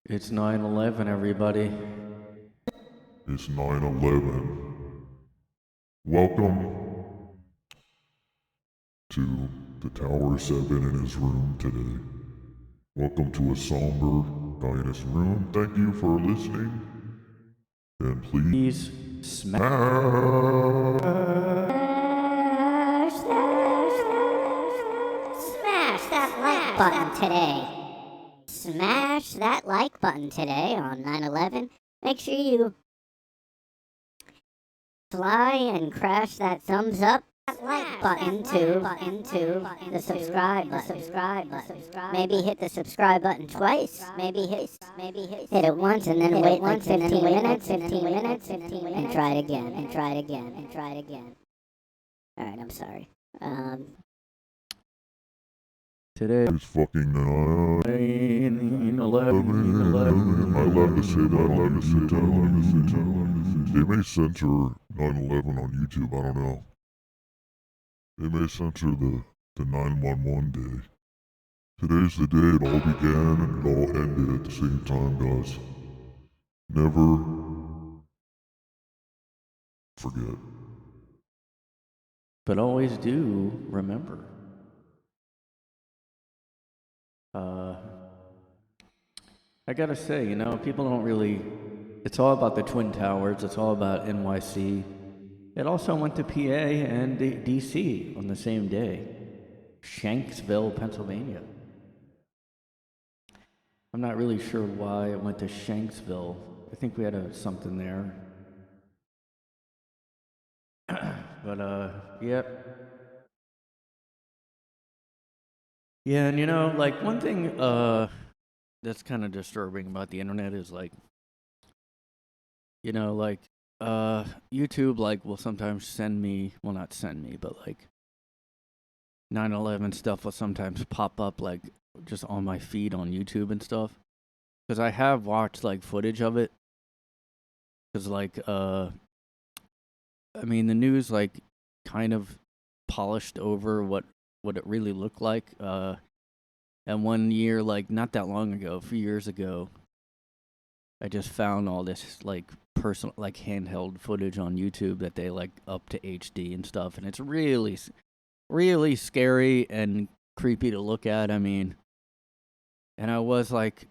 It's 9/11, everybody. It's 9/11. Welcome to the Tower 7 in his room today. Welcome to a somber guy in his room. Thank you for listening. And please Smash that like button today. Smash that like button today on 9/11. Make sure you fly and crash that thumbs up like button to the subscribe button. Maybe hit the subscribe button twice. Maybe hit it once and then wait like 15 minutes and try it again. All right, I'm sorry. today. it's fucking 9/11. I love to say that on YouTube. They may censor 9/11 on YouTube, I don't know. They may censor the 9/11 day. Today's the day it all began and it all ended at the same time, guys. Never forget. But always do remember. I gotta say, people don't really. It's all about the Twin Towers. It's all about NYC. It also went to PA and DC on the same day. Shanksville, Pennsylvania. I'm not really sure why it went to Shanksville. I think we had something there. But, yep. Yeah, and like one thing that's kind of disturbing about the internet is like, YouTube will sometimes send me, well, not send me, but like 9/11 stuff will sometimes pop up like just on my feed on YouTube and stuff. Because I have watched like footage of it. Because the news like kind of polished over what it really looked like. And one year, like not that long ago, a few years ago, I just found all this like personal, like handheld footage on YouTube that they like up to HD and stuff, and it's really, really scary and creepy to look at. I mean, and I was like,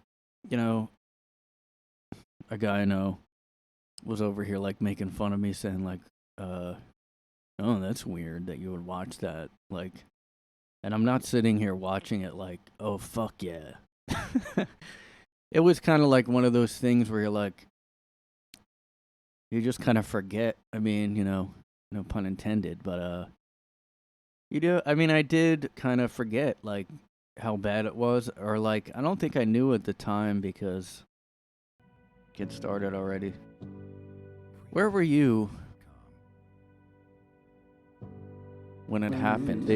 a guy I know was over here like making fun of me, saying like, "Oh, that's weird that you would watch that." Like, and I'm not sitting here watching it like, "Oh fuck yeah." It was kind of like one of those things where you're like, you just kind of forget. I mean, no pun intended, but you do. I mean, I did kind of forget like how bad it was, or like I don't think I knew at the time because get started already. Where were you when it happened?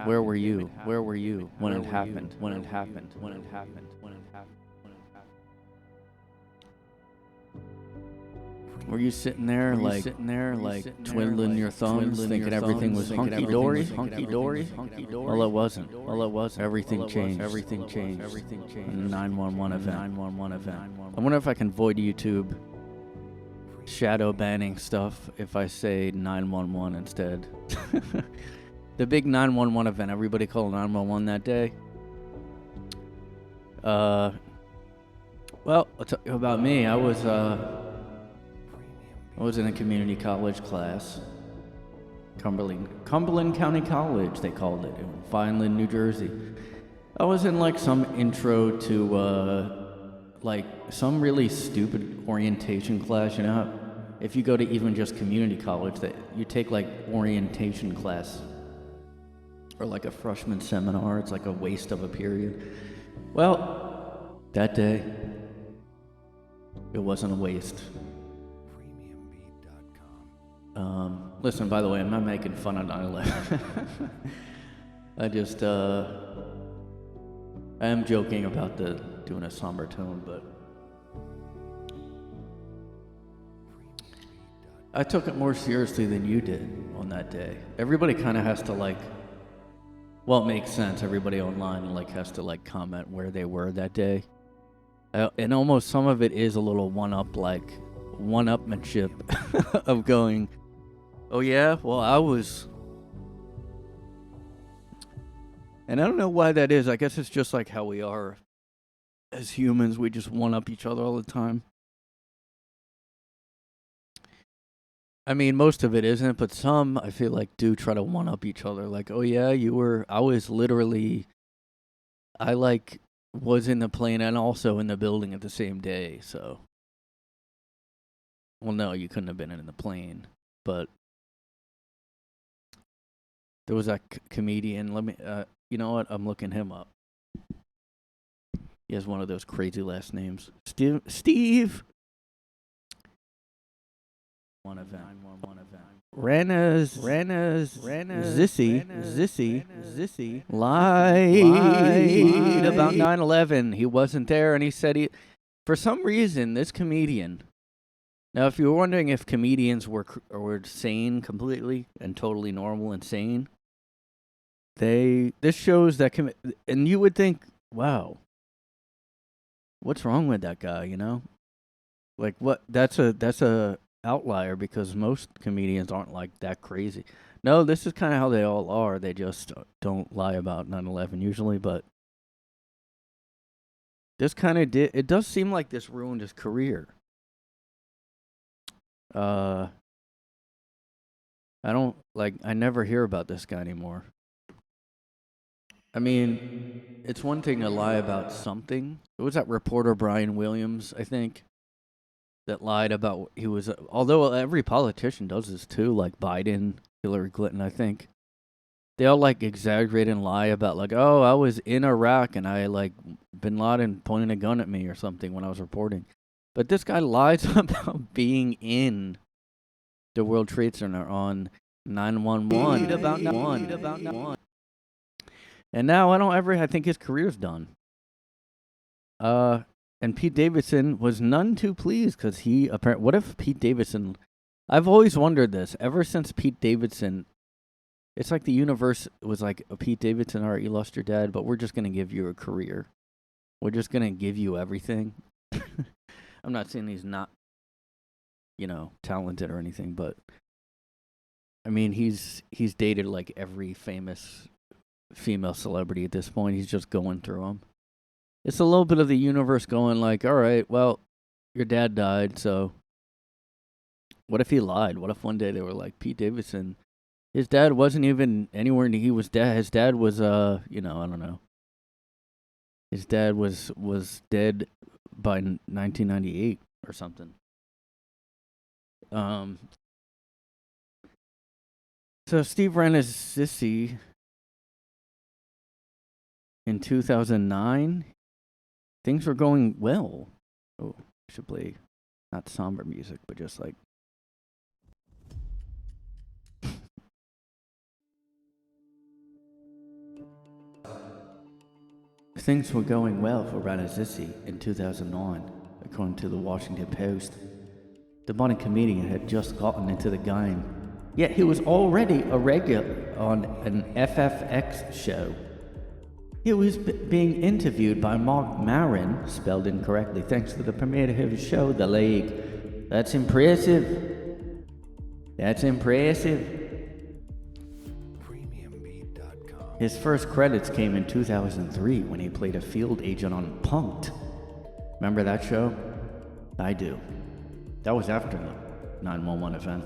Where were you? Where were you when it happened? When it happened? Were you sitting there like twiddling your thumbs, thinking everything was hunky dory? Well, it wasn't. Everything changed. When the 9/11 event. I wonder if I can void YouTube shadow banning stuff if I say 9/11 instead. The big 9/11 event. Everybody called 9/11 that day. Well, I'll tell you about me. I was in a community college class, Cumberland County College, they called it, in Vineland, New Jersey. I was in like some intro to like some really stupid orientation class. If you go to even just community college, that you take like orientation class or like a freshman seminar. It's like a waste of a period. Well, that day, it wasn't a waste. Listen, by the way, I'm not making fun of 9/11. I just, I am joking about doing a somber tone, but I took it more seriously than you did on that day. Everybody kind of has to like, well, it makes sense. Everybody online like has to like comment where they were that day. And almost some of it is a little one-upmanship of going, oh yeah, well I was. And I don't know why that is. I guess it's just like how we are as humans. We just one-up each other all the time. I mean, most of it isn't, but some I feel like do try to one-up each other. Like, oh yeah, I was literally, I like was in the plane and also in the building at the same day. So, well, no, you couldn't have been in the plane, but there was that comedian. Let me, you know what? I'm looking him up. He has one of those crazy last names. Steve. One event. Rannazzisi lied about 9/11. He wasn't there, and he said for some reason, this comedian. Now, if you were wondering if comedians were sane completely and totally normal and sane, this shows that, and you would think, wow, what's wrong with that guy? You know, like what? That's a outlier because most comedians aren't like that crazy. No, this is kind of how they all are. They just don't lie about 9/11 usually, but this kind of did. It does seem like this ruined his career. I never hear about this guy anymore. I mean, it's one thing to lie about something. It was that reporter Brian Williams, I think, that lied about he was. Although every politician does this too, like Biden, Hillary Clinton, I think. They all like exaggerate and lie about like, oh, I was in Iraq and I like Bin Laden pointing a gun at me or something when I was reporting. But this guy lies about being in the World Trade Center on 9/11. And now I think his career's done. And Pete Davidson was none too pleased because what if Pete Davidson, I've always wondered this, ever since Pete Davidson, it's like the universe was like, Pete Davidson, all right, you lost your dad, but we're just going to give you a career. We're just going to give you everything. I'm not saying he's not, talented or anything, but I mean, he's dated like every famous female celebrity at this point. He's just going through them. It's a little bit of the universe going like, all right, well, your dad died, so what if he lied? What if one day they were like, Pete Davidson, his dad wasn't even anywhere near, he was dead. His dad was, I don't know. His dad was dead by 1998 or something. So Steve Rannazzisi in 2009, things were going well. Oh, I should play not somber music, but just like things were going well for Rannazzisi in 2009, according to the Washington Post. The budding comedian had just gotten into the game, yet he was already a regular on an FFX show. He was being interviewed by Mark Maron, spelled incorrectly, thanks to the premiere of his show, The League. That's impressive. His first credits came in 2003 when he played a field agent on Punk'd. Remember that show? I do. That was after the 9/11 event.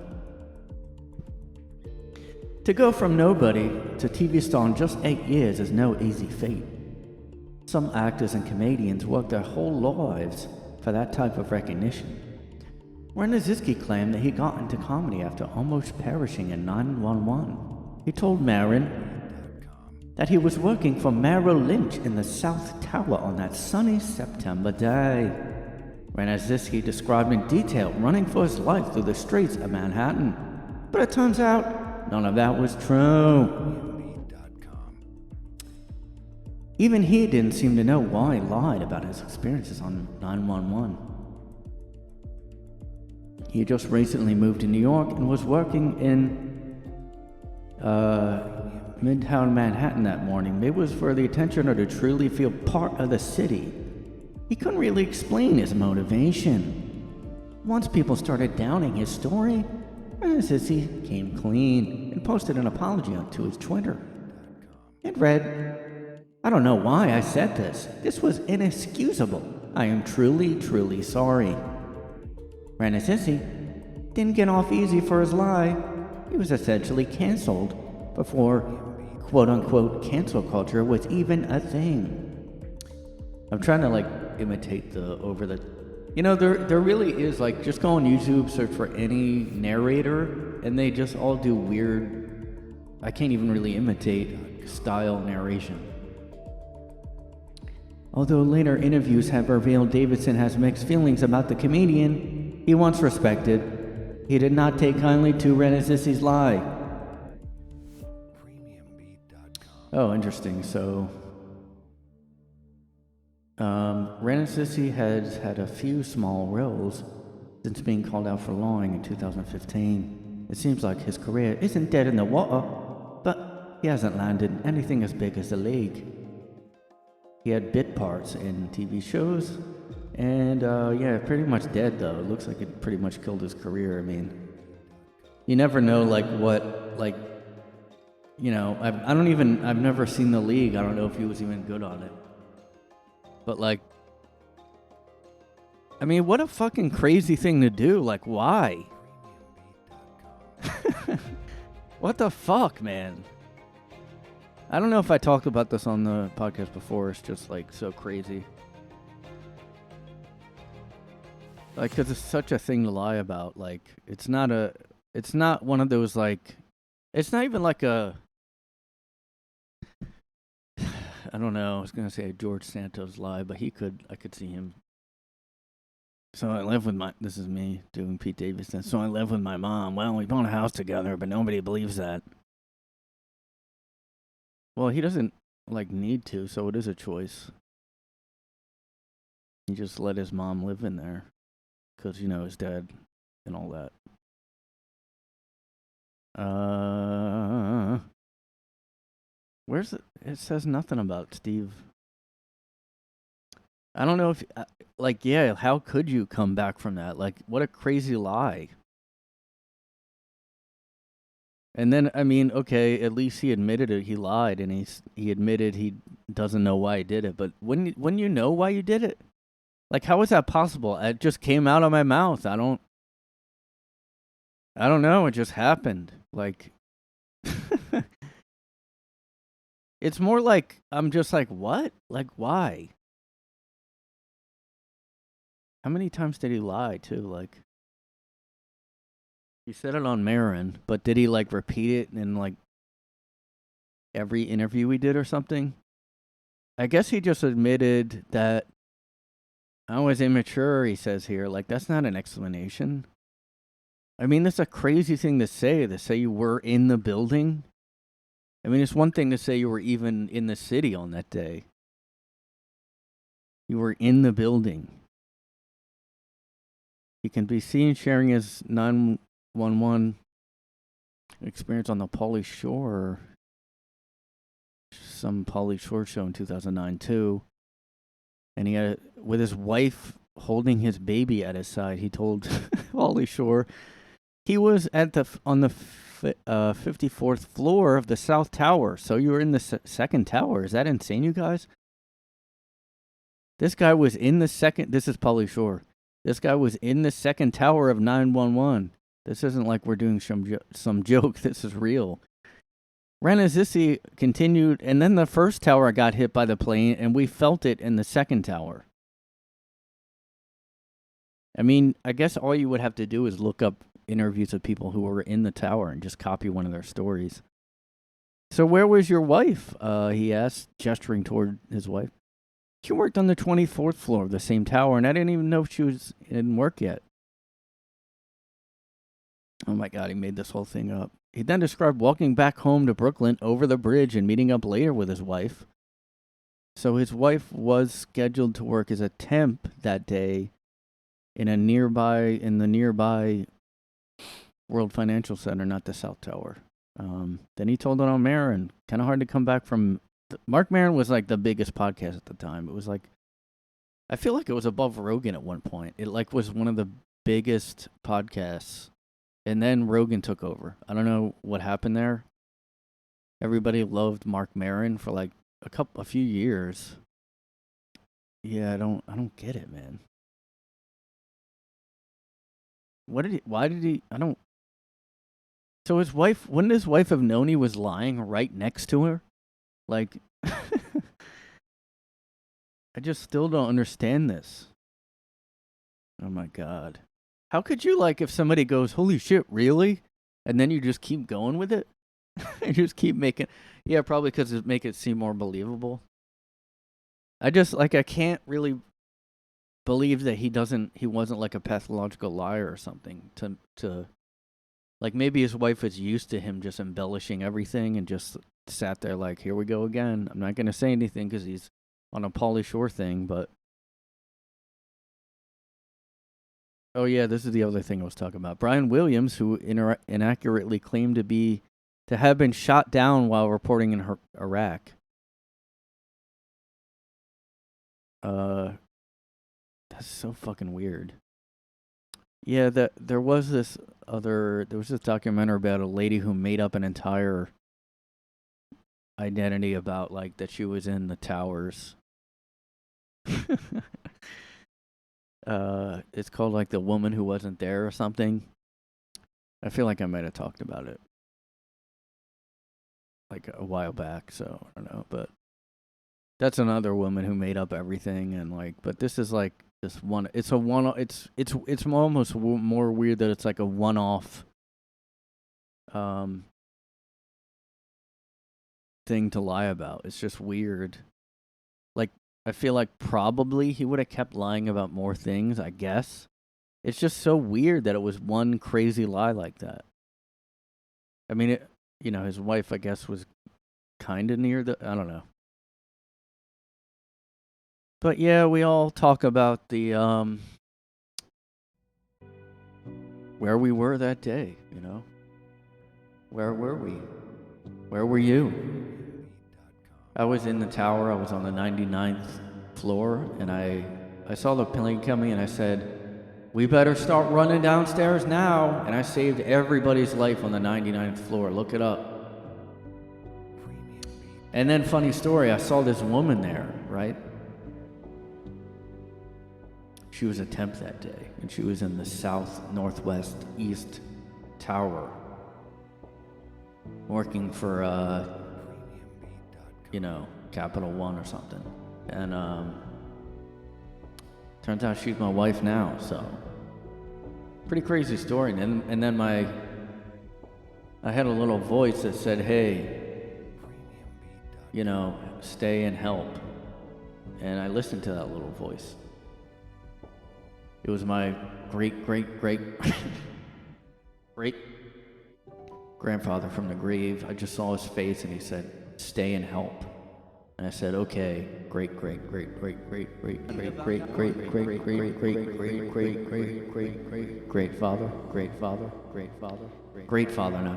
To go from nobody to TV star in just 8 years is no easy feat. Some actors and comedians work their whole lives for that type of recognition. Rannazzisi claimed that he got into comedy after almost perishing in 9/11. He told Maron that he was working for Merrill Lynch in the South Tower on that sunny September day. Rannazzisi described in detail running for his life through the streets of Manhattan. But it turns out none of that was true. Even he didn't seem to know why he lied about his experiences on 9/11. He just recently moved to New York and was working in Midtown Manhattan that morning. Maybe it was for the attention or to truly feel part of the city. He couldn't really explain his motivation. Once people started doubting his story, Rannazzisi came clean and posted an apology onto his Twitter. It read, "I don't know why I said this. This was inexcusable. I am truly, truly sorry." Rannazzisi didn't get off easy for his lie. He was essentially canceled before quote-unquote cancel culture was even a thing. I'm trying to imitate the over the... there really is just go on YouTube, search for any narrator, and they just all do weird... I can't even really imitate style narration. Although later interviews have revealed Davidson has mixed feelings about the comedian he once respected, he did not take kindly to Rannazzisi's lie. Oh, interesting. So, Rannazzisi has had a few small roles since being called out for lying in 2015. It seems like his career isn't dead in the water, but he hasn't landed anything as big as the league. He had bit parts in TV shows, and pretty much dead though. It looks like it pretty much killed his career. I mean, you never know I've never seen the league. I don't know if he was even good on it. But what a fucking crazy thing to do. Why? What the fuck, man? I don't know if I talked about this on the podcast before. It's just so crazy. Because it's such a thing to lie about. It's not one of those it's not even a... I don't know. I was going to say a George Santos lie, but I could see him. So I live with this is me doing Pete Davidson. So I live with my mom. Well, we bought a house together, but nobody believes that. Well, he doesn't need to, so it is a choice. He just let his mom live in there because, his dad and all that. Where's it? It says nothing about Steve. I don't know if, how could you come back from that? What a crazy lie. And then, okay, at least he admitted it. He lied, and he admitted he doesn't know why he did it. But when you know why you did it, how is that possible? It just came out of my mouth. I don't know. It just happened. It's more I'm just what? Why? How many times did he lie, too? He said it on Marin, but did he, repeat it in, every interview we did or something? I guess he just admitted that I was immature, he says here. That's not an explanation. That's a crazy thing to say you were in the building. It's one thing to say you were even in the city on that day. You were in the building. He can be seen sharing his 911 experience on the Pauly Shore. Some Pauly Shore show in 2009 too. And he had with his wife holding his baby at his side. He told Pauly Shore he was on the 54th floor of the South Tower. So you were in the second tower. Is that insane, you guys? This guy was in the second... This is Pauly Shore. This guy was in the second tower of 911. This isn't like we're doing some joke. This is real. Rannazzisi continued, and then the first tower got hit by the plane, and we felt it in the second tower. I guess all you would have to do is look up interviews of people who were in the tower and just copy one of their stories. So where was your wife? He asked, gesturing toward his wife. She worked on the 24th floor of the same tower, and I didn't even know she was in work yet. Oh my God, he made this whole thing up. He then described walking back home to Brooklyn over the bridge and meeting up later with his wife. So his wife was scheduled to work as a temp that day in the nearby World Financial Center, not the South Tower. Then he told it on Marin. Kind of hard to come back from. Mark Maron was the biggest podcast at the time. It was I feel like it was above Rogan at one point. It like was one of the biggest podcasts, and then Rogan took over. I don't know what happened there. Everybody loved Mark Maron for like a few years. Yeah, I don't get it, man. Why did he, I don't, so his wife, wouldn't his wife have known he was lying right next to her? Like, I just still don't understand this. Oh my God. How could you, like, if somebody goes, holy shit, really? And then you just keep going with it? You just keep making, yeah, probably because it make it seem more believable. I just, like, I can't really believe that he wasn't like a pathological liar or something to, like, maybe his wife is used to him just embellishing everything and just sat there like, here we go again. I'm not going to say anything because he's on a Pauly Shore thing, but. Oh, yeah, this is the other thing I was talking about. Brian Williams, who inaccurately claimed to have been shot down while reporting in Iraq. That's so fucking weird. Yeah, there was this documentary about a lady who made up an entire identity about, like, that she was in the towers. It's called, like, The Woman Who Wasn't There or something. I feel like I might have talked about it, like, a while back, so I don't know, but that's another woman who made up everything, and, like, but this is, like, this one, it's almost more weird that it's like a one-off thing to lie about. It's just weird. Like, I feel like probably he would have kept lying about more things, I guess. It's just so weird that it was one crazy lie like that. I mean, his wife, I guess, was kind of near I don't know. But yeah, we all talk about the where we were that day, Where were we? Where were you? I was in the tower. I was on the 99th floor, and I saw the plane coming, and I said, we better start running downstairs now. And I saved everybody's life on the 99th floor. Look it up. And then, funny story, I saw this woman there, right? She was a temp that day, and she was in the south, northwest, east tower, working for, Capital One or something. And turns out she's my wife now, so pretty crazy story. And then I had a little voice that said, hey, stay and help. And I listened to that little voice. It was my great grandfather from the grave. I just saw his face, and he said, stay and help. And I said, okay, great father, not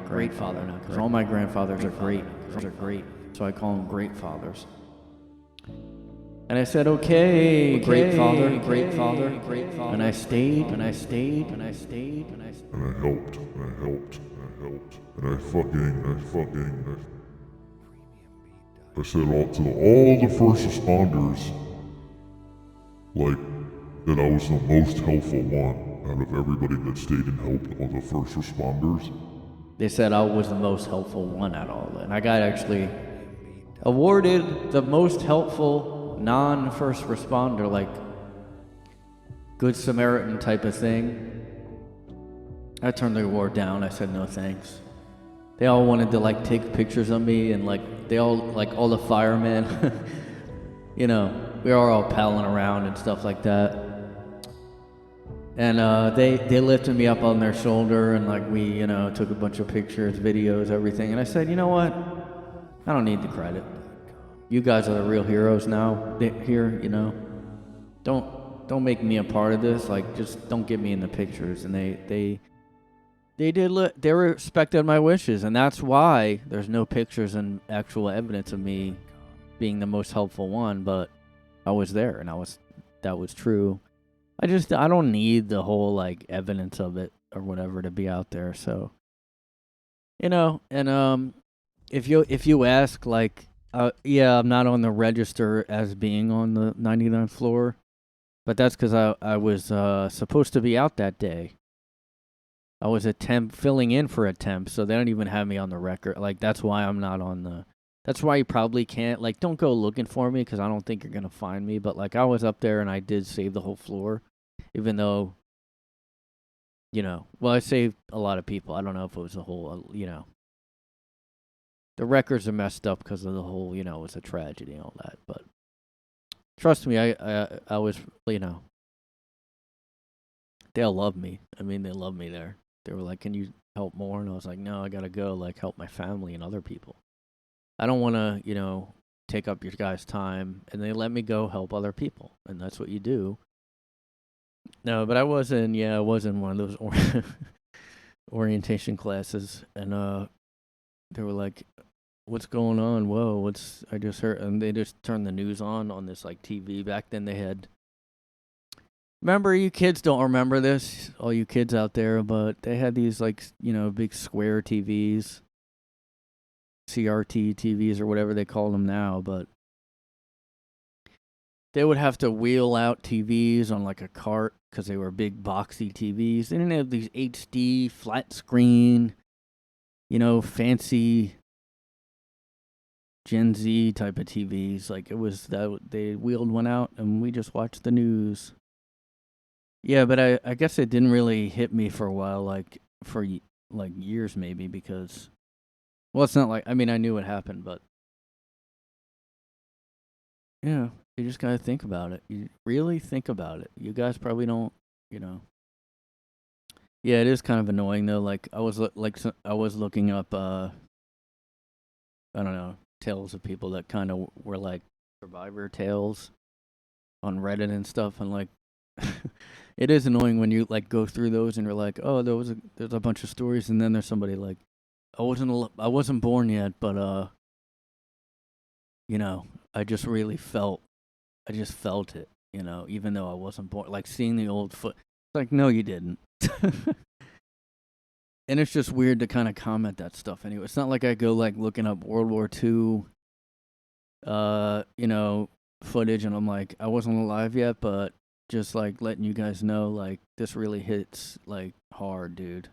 great father, because all my grandfathers are great. So I call them great fathers. And I said, okay, great father. And I stayed. And I helped. And I said all the first responders, like, that I was the most helpful one out of everybody that stayed and helped all the first responders. They said I was the most helpful one out of all of it. And I got actually awarded the most helpful non-first responder, like, Good Samaritan type of thing. I turned the award down. I said no thanks. They all wanted to, like, take pictures of me, and, like, they all, like, all the firemen, we were all palling around and stuff like that. And they lifted me up on their shoulder, and, like, we, took a bunch of pictures, videos, everything. And I said, you know what? I don't need the credit. You guys are the real heroes now here, Don't make me a part of this. Like, just don't get me in the pictures. And they respected my wishes, and that's why there's no pictures and actual evidence of me being the most helpful one. But I was there, and that was true. I don't need the whole like evidence of it or whatever to be out there. So, and if you ask like, yeah, I'm not on the register as being on the 99th floor, but that's because I was supposed to be out that day. I was filling in for a temp, so they don't even have me on the record. Like, that's why I'm not on the. That's why you probably can't. Like, don't go looking for me because I don't think you're gonna find me. But like, I was up there and I did save the whole floor, even though. Well, I saved a lot of people. I don't know if it was the whole. The records are messed up because of the whole. It's a tragedy and all that. But trust me, I was. They'll love me. I mean, they love me there. They were like, "Can you help more?" And I was like, "No, I gotta go. Like, help my family and other people. I don't want to, take up your guys' time." And they let me go help other people, and that's what you do. No, but I was in one of those orientation classes, and they were like, "What's going on? Whoa, I just heard," and they just turned the news on this like TV. Back then they had. Remember, you kids don't remember this, all you kids out there, but they had these like, big square TVs, CRT TVs or whatever they call them now, but they would have to wheel out TVs on like a cart because they were big boxy TVs. They didn't have these HD flat screen, fancy Gen Z type of TVs. Like it was that they wheeled one out and we just watched the news. Yeah, but I guess it didn't really hit me for a while, like for like years maybe, because, well, it's not like, I mean, I knew what happened, but you just gotta think about it. You really think about it. You guys probably don't, Yeah, it is kind of annoying though. Like I was I was looking up, I don't know, tales of people that kind of were like survivor tales on Reddit and stuff, and like. It is annoying when you like go through those and you're like, oh, there's a bunch of stories, and then there's somebody like, I wasn't born yet, but I just felt it, even though I wasn't born. Like seeing the old foot, it's like, no, you didn't. And it's just weird to kind of comment that stuff. Anyway, it's not like I go like looking up World War II, footage, and I'm like, I wasn't alive yet, but. Just like letting you guys know, like this really hits like hard, dude.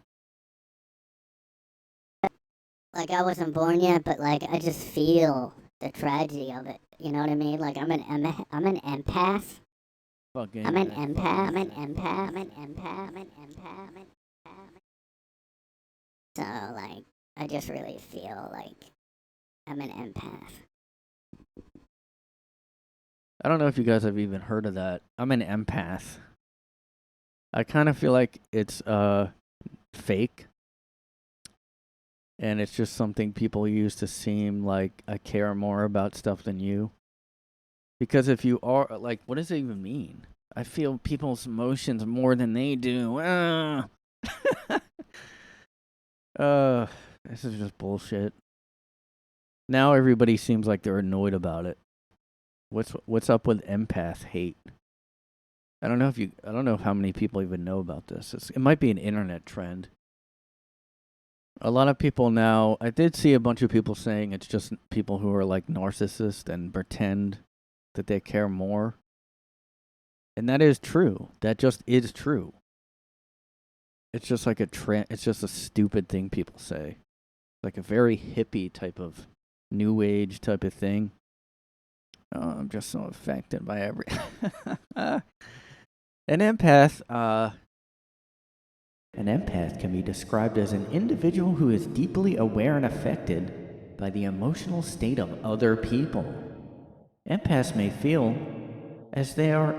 Like I wasn't born yet, but like I just feel the tragedy of it. You know what I mean? Like I'm an empath. Fucking. I'm an empath. So like I just really feel like I'm an empath. I don't know if you guys have even heard of that. I'm an empath. I kind of feel like it's fake. And it's just something people use to seem like I care more about stuff than you. Because if you are, like, what does it even mean? I feel people's emotions more than they do. This is just bullshit. Now everybody seems like they're annoyed about it. What's up with empath hate? I don't know how many people even know about this. It might be an internet trend. A lot of people now, I did see a bunch of people saying it's just people who are like narcissists and pretend that they care more. And that is true. That just is true. It's just like it's just a stupid thing people say. Like a very hippie type of new age type of thing. Oh, I'm just so affected by An empath, An empath can be described as an individual who is deeply aware and affected by the emotional state of other people. Empaths may feel as they are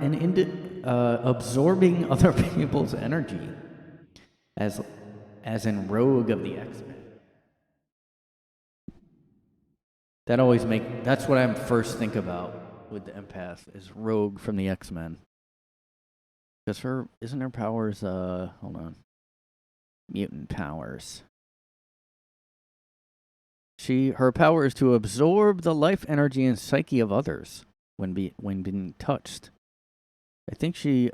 absorbing other people's energy, as in Rogue of the X-Men. That's what I first think about with the empath is Rogue from the X-Men. Because isn't her powers, hold on. Mutant powers. Her power is to absorb the life energy and psyche of others when being touched. I think she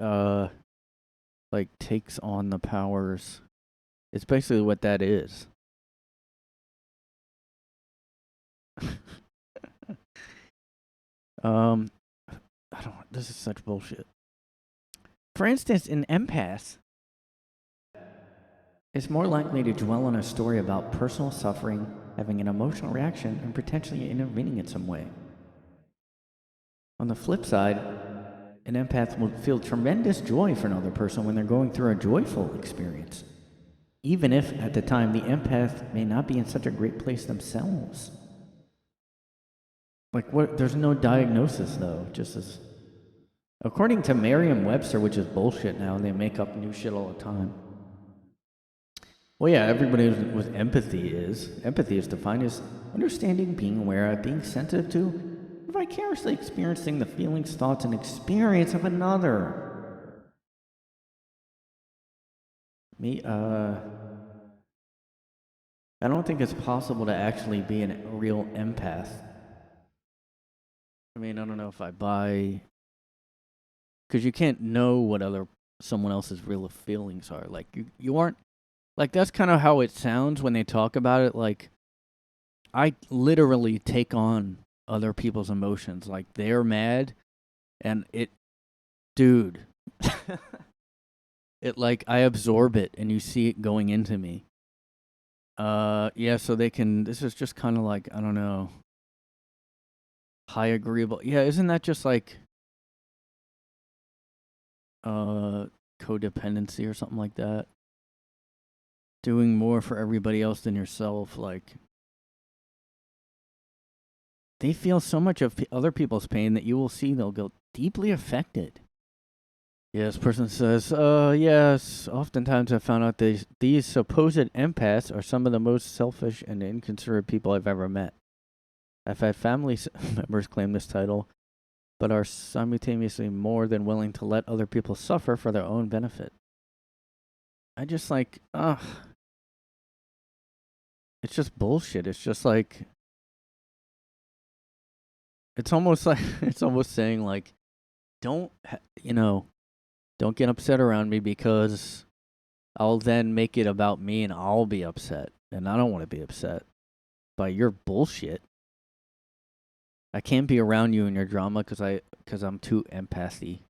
like takes on the powers. It's basically what that is. I don't. This is such bullshit. For instance, an empath is more likely to dwell on a story about personal suffering, having an emotional reaction, and potentially intervening in some way. On the flip side, an empath will feel tremendous joy for another person when they're going through a joyful experience, even if at the time the empath may not be in such a great place themselves. Like, what? There's no diagnosis, though, just as. According to Merriam-Webster, which is bullshit now, they make up new shit all the time. Well, yeah, everybody knows what empathy is. Empathy is defined as understanding, being aware of, being sensitive to, vicariously experiencing the feelings, thoughts, and experience of another. I don't think it's possible to actually be a real empath. I mean, I don't know if I buy, because you can't know what someone else's real feelings are. Like you aren't, like, that's kind of how it sounds when they talk about it. Like, I literally take on other people's emotions. Like, they're mad, and dude, it, like, I absorb it, and you see it going into me. Yeah, so this is just kind of like, I don't know, high agreeable. Yeah, isn't that just like, codependency or something like that? Doing more for everybody else than yourself, like, they feel so much of other people's pain that you will see they'll go deeply affected. Yes, person says, yes, oftentimes I've found out these supposed empaths are some of the most selfish and inconsiderate people I've ever met. I've had family members claim this title, but are simultaneously more than willing to let other people suffer for their own benefit. I just like, it's just bullshit. It's just like, it's almost saying like, don't get upset around me because I'll then make it about me and I'll be upset. And I don't want to be upset by your bullshit. I can't be around you and your drama because I'm too empathy.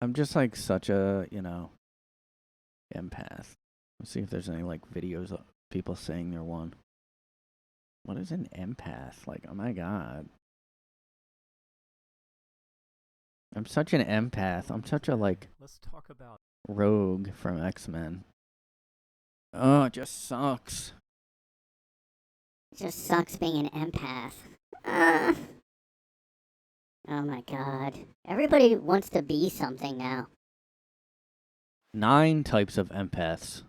I'm just like such a, empath. Let's see if there's any like videos of people saying they're one. What is an empath? Like, oh my god. I'm such an empath. I'm such a like Let's talk about rogue from X-Men. Oh, it just sucks. It just sucks being an empath. Oh my god. Everybody wants to be something now. 9 types of empaths.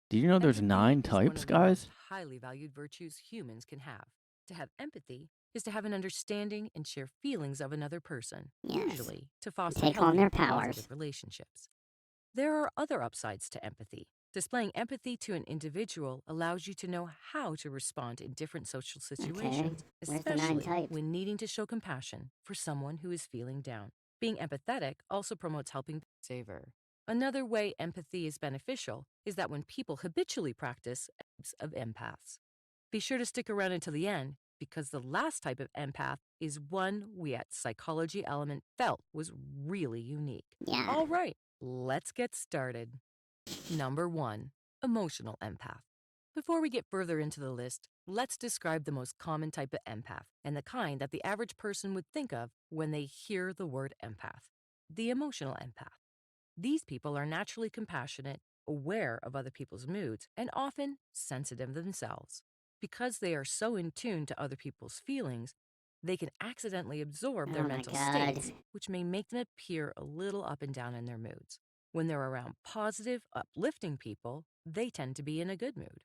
Do you know there's 9 types, guys? Highly valued virtues humans can have. To have empathy is to have an understanding and share feelings of another person, Yes. usually to foster Take healthy, on their powers. positive relationships. There are other upsides to empathy. Displaying empathy to an individual allows you to know how to respond in different social situations, Where's the 9 especially types? when needing to show compassion for someone who is feeling down. Being empathetic also promotes helping savor. Another way empathy is beneficial is that when people habitually practice types of empaths. Be sure to stick around until the end, because the last type of empath is one we at Psychology Element felt was really unique. Yeah. All right, let's get started. Number 1, emotional empath. Before we get further into the list, let's describe the most common type of empath and the kind that the average person would think of when they hear the word empath. The emotional empath. These people are naturally compassionate, aware of other people's moods, and often sensitive themselves. Because they are so in tune to other people's feelings, they can accidentally absorb their Oh my mental God. states, which may make them appear a little up and down in their moods. When they're around positive, uplifting people, they tend to be in a good mood.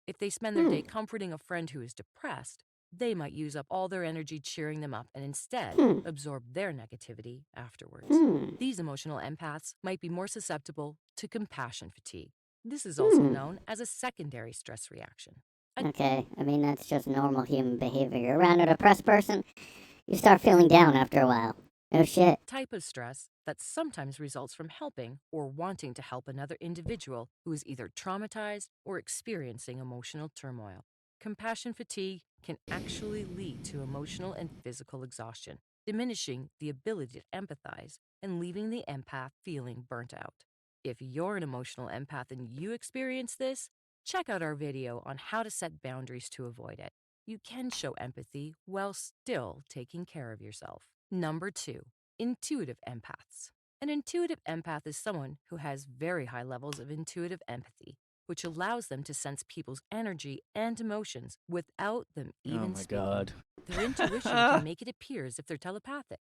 If they spend their day comforting a friend who is depressed, they might use up all their energy cheering them up and instead absorb their negativity afterwards. These emotional empaths might be more susceptible to compassion fatigue. This is also known as a secondary stress reaction. Okay, I mean, that's just normal human behavior. You're around a depressed person, you start feeling down after a while. No shit. Type of stress that sometimes results from helping or wanting to help another individual who is either traumatized or experiencing emotional turmoil. Compassion fatigue can actually lead to emotional and physical exhaustion, diminishing the ability to empathize and leaving the empath feeling burnt out. If you're an emotional empath and you experience this, check out our video on how to set boundaries to avoid it. You can show empathy while still taking care of yourself. Number 2, intuitive empaths. An intuitive empath is someone who has very high levels of intuitive empathy, which allows them to sense people's energy and emotions without them even Oh my speaking. God. Their intuition can make it appear as if they're telepathic,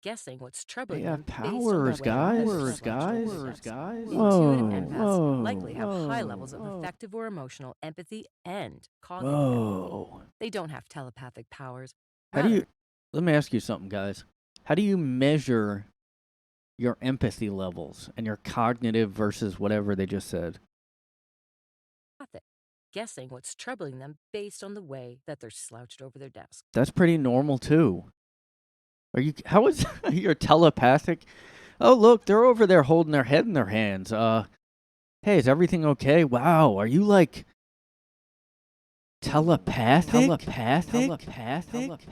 guessing what's They troubling have them based on the powers, way guys. that they're Guys. Intuitive empaths Whoa. likely have high levels of Whoa. affective or emotional empathy and cognitive Whoa. empathy. They don't have telepathic powers. How do you? Rather, Let me ask you something, guys. How do you measure your empathy levels and your cognitive versus whatever they just said? telepathic, guessing what's troubling them based on the way that they're slouched over their desk. That's pretty normal too. Are you? How is you're telepathic? Oh, look, they're over there holding their head in their hands. Hey, is everything okay? Wow, are you like telepathic?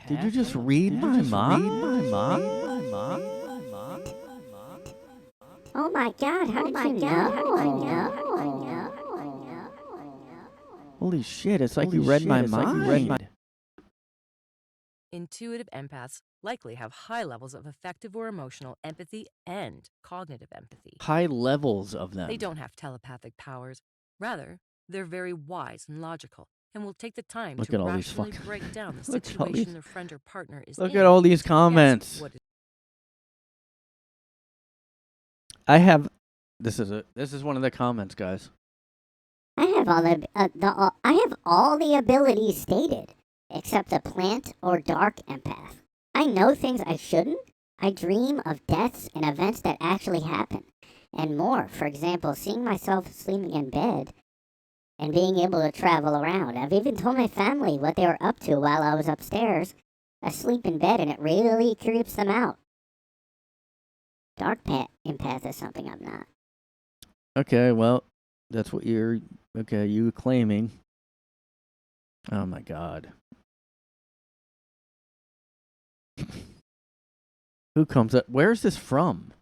Did you just read my mind? Oh my God, how did you know? Holy shit, it's like you read my mind. Intuitive empaths likely have high levels of affective or emotional empathy and cognitive empathy. High levels of them. They don't have telepathic powers. Rather, they're very wise and logical and will take the time Look to at all these rationally fucking- break down the Look at all situation these- their friend or partner is Look in. at all these to guess comments. what is I have. This is one of the comments, guys. I have all the abilities stated, except a plant or dark empath. I know things I shouldn't. I dream of deaths and events that actually happen, and more. For example, seeing myself sleeping in bed and being able to travel around. I've even told my family what they were up to while I was upstairs, asleep in bed, and it really creeps them out. Dark empath is something I'm not. Okay, well, that's what you claiming. Oh my God. Who comes up? Where's this from?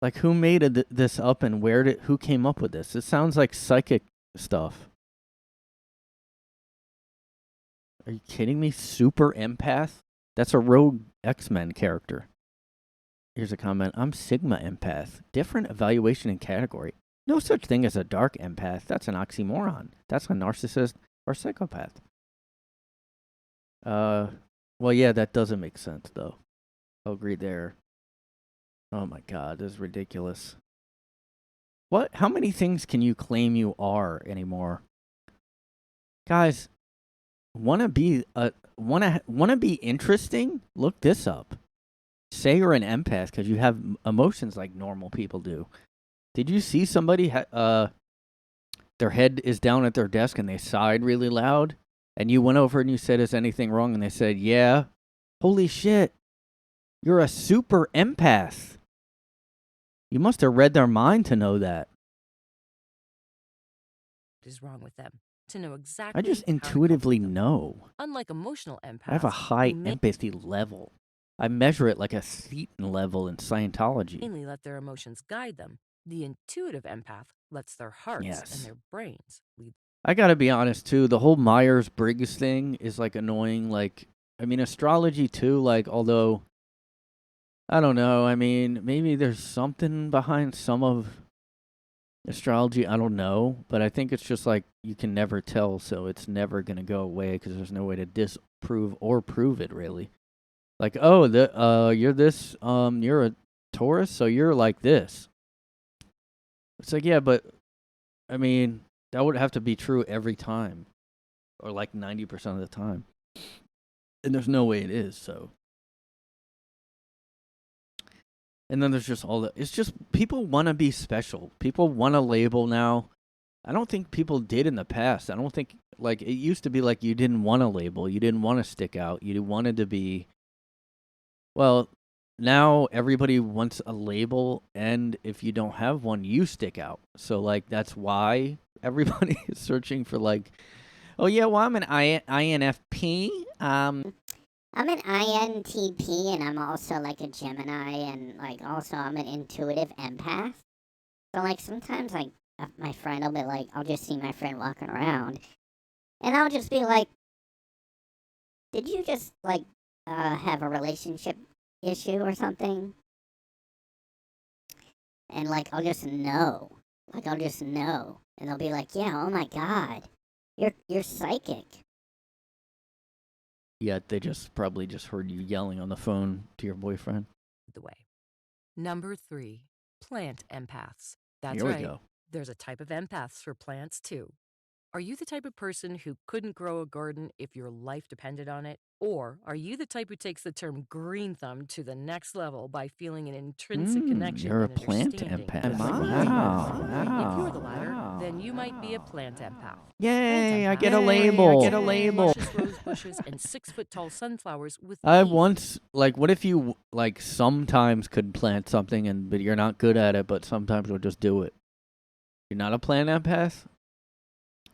Like, who made this up and who came up with this? It sounds like psychic stuff. Are you kidding me? Super empath? That's a rogue X-Men character. Here's a comment. I'm Sigma empath. Different evaluation and category. No such thing as a dark empath. That's an oxymoron. That's a narcissist or psychopath. Well, yeah, that doesn't make sense, though. I'll agree there. Oh my God, this is ridiculous. What? How many things can you claim you are anymore? Guys, wanna be interesting? Look this up. Say you're an empath because you have emotions like normal people do. Did you see somebody their head is down at their desk and they sighed really loud? And you went over and you said, is anything wrong? And they said, yeah. Holy shit. You're a super empath. You must have read their mind to know that. is wrong with them, to know exactly I just how to intuitively comfort them. know. Unlike emotional empaths, I have a high who may empathy level. I measure it like a Seton level in Scientology. mainly let their emotions guide them, the intuitive empath lets their hearts Yes. and their brains lead. I gotta be honest too, the whole Myers-Briggs thing is like annoying. Like, I mean, astrology too, like, although, I don't know, I mean, maybe there's something behind some of astrology, I don't know, but I think it's just like, you can never tell, so it's never gonna go away, because there's no way to disprove or prove it, really. Like, oh, you're this, you're a Taurus, so you're like this. It's like, yeah, but, I mean, that would have to be true every time. Or like 90% of the time. And there's no way it is, so. And then there's just all the, it's just, people want to be special. People want a label now. I don't think people did in the past. I don't think, like, it used to be like you didn't want a label. You didn't want to stick out. You wanted to be, well, now everybody wants a label, and if you don't have one, you stick out. So like that's why everybody is searching for like, oh yeah, well I'm an INFP. I'm an INTP, and I'm also like a Gemini, and like also I'm an intuitive empath. So like sometimes like my friend will be like, I'll just see my friend walking around, and I'll just be like, did you just like have a relationship issue or something? And like I'll just know, and they'll be like, yeah, oh my god, you're psychic. Yet they probably just heard you yelling on the phone to your boyfriend. The way. Number 3, plant empaths. That's Here we right. go. There's a type of empaths for plants too. Are you the type of person who couldn't grow a garden if your life depended on it? Or are you the type who takes the term green thumb to the next level by feeling an intrinsic connection You're a and plant understanding empath. with what needs to be Wow. done? If you're the latter, then you might be a plant empath. Yay, I Plant get a empaths label. plant luscious rose bushes and 6-foot-tall sunflowers with I leaves. once, like, what if you, like, sometimes could plant something, but you're not good at it, but sometimes you'll just do it? You're not a plant empath?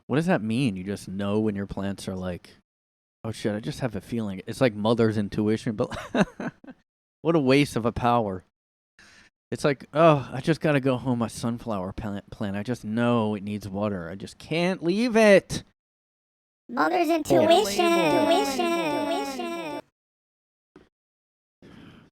What does that mean? You just know when your plants are like, oh shit, I just have a feeling. It's like mother's intuition, but what a waste of a power. It's like, oh, I just gotta go home. My sunflower plant. I just know it needs water. I just can't leave it. Mother's intuition.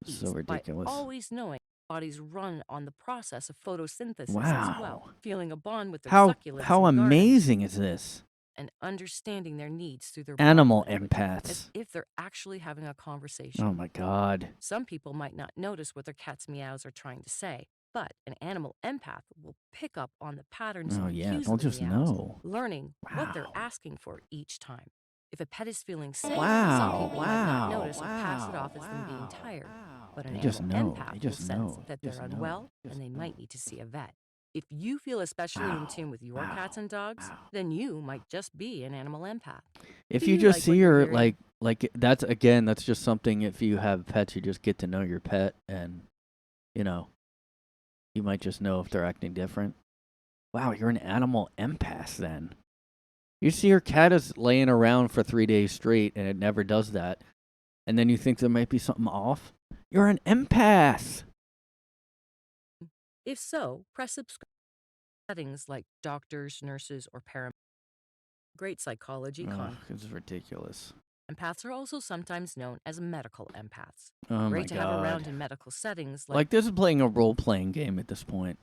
So ridiculous. By always knowing bodies run on the process of photosynthesis as Wow. well, feeling a bond with their How succulents how and gardens, amazing is this? and understanding their needs through their Animal body language, empaths. as if they're actually having a conversation. Oh my god. Some people might not notice what their cat's meows are trying to say, but an animal empath will pick up on the patterns Oh and yeah, cues they'll of the just meows, know. learning what they're Wow. asking for each time. If a pet is feeling sick, some Wow. people might not notice or pass it off as them being tired. But an They just animal know. empath They just will sense know. that Just they're know. unwell Just and they know. might need to see a vet. If you feel especially in tune with your cats and dogs, then you might just be an animal empath. If Do you you just like see what you're her hearing? like that's just something. If you have pets, you just get to know your pet, and you know, you might just know if they're acting different. Wow, you're an animal empath then. You see your cat is laying around for 3 days straight, and it never does that, and then you think there might be something off. You're an empath. If so, press subscribe. Settings like doctors, nurses, or paramedics. Great psychology content. It's ridiculous. Empaths are also sometimes known as medical empaths. Oh my Great to have around god. in medical settings Like this is playing a role-playing game at this point.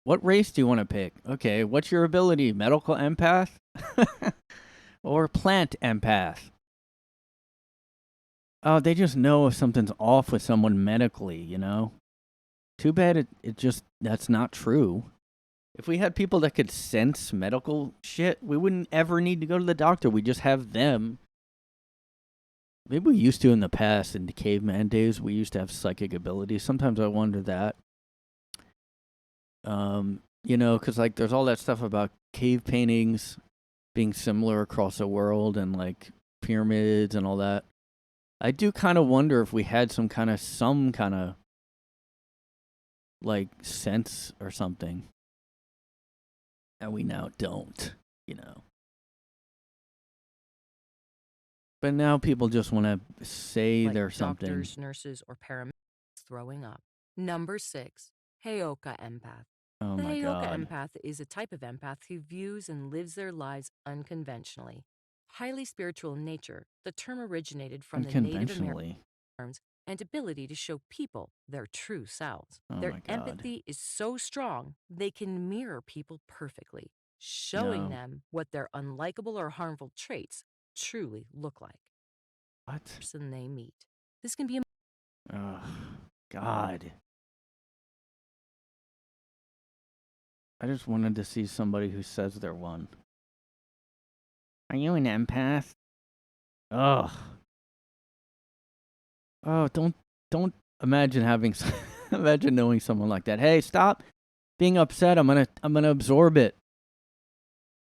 What race do you want to pick? Okay, what's your ability? Medical empath? Or plant empath? Oh, they just know if something's off with someone medically, you know? Too bad that's not true. If we had people that could sense medical shit, we wouldn't ever need to go to the doctor. We just have them. Maybe we used to in the past, in the caveman days, we used to have psychic abilities. Sometimes I wonder that. You know, because like there's all that stuff about cave paintings being similar across the world and like pyramids and all that. I do kind of wonder if we had some kind of like sense or something, and we now don't, you know. But now people just want to say like they're something. doctors, nurses, or paramedics throwing up. Number 6, Heyoka empath. Oh The my Heyoka god. empath is a type of empath who views and lives their lives unconventionally. Highly spiritual in nature, the term originated from the Native American Unconventionally. terms and ability to show people their true selves. Oh Their my god. empathy is so strong, they can mirror people perfectly, showing No. them what their unlikable or harmful traits truly look like. What? Person they meet. This can be a Oh god. I just wanted to see somebody who says they're one. Are you an empath? Ugh. Oh, don't imagine imagine knowing someone like that. Hey, stop being upset. I'm gonna absorb it.